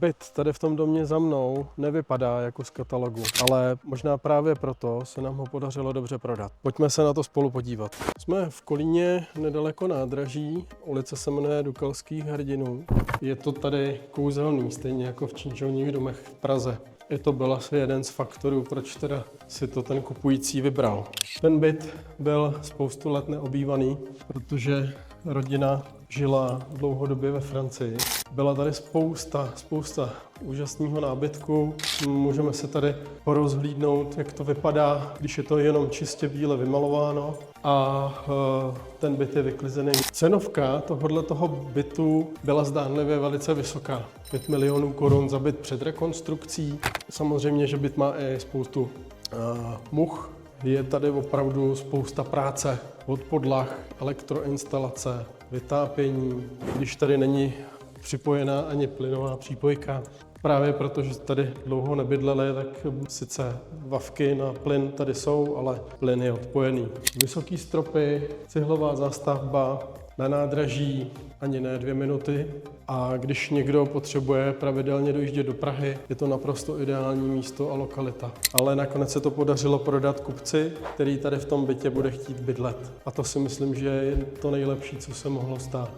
Byt tady v tom domě za mnou nevypadá jako z katalogu, ale možná právě proto se nám ho podařilo dobře prodat. Pojďme se na to spolu podívat. Jsme v Kolíně nedaleko nádraží, ulice se jmenuje Dukalských hrdinů. Je to tady kouzelný, stejně jako v činžovních domech v Praze. I to byl asi jeden z faktorů, proč teda si to ten kupující vybral. Ten byt byl spoustu let neobývaný, protože rodina žila dlouhodobě ve Francii. Byla tady spousta úžasného nábytku. Můžeme se tady porozhlídnout, jak to vypadá, když je to jenom čistě bíle vymalováno a ten byt je vyklizený. Cenovka tohoto bytu byla zdánlivě velice vysoká. 5 milionů korun za byt před rekonstrukcí. Samozřejmě, že byt má i spoustu much. Je tady opravdu spousta práce od podlah, elektroinstalace, vytápění, když tady není připojená ani plynová přípojka. Právě protože tady dlouho nebydleli, tak sice vavky na plyn tady jsou, ale plyn je odpojený. Vysoký stropy, cihlová zástavba, na nádraží ani ne 2 minuty. A když někdo potřebuje pravidelně dojíždět do Prahy, je to naprosto ideální místo a lokalita. Ale nakonec se to podařilo prodat kupci, který tady v tom bytě bude chtít bydlet. A to si myslím, že je to nejlepší, co se mohlo stát.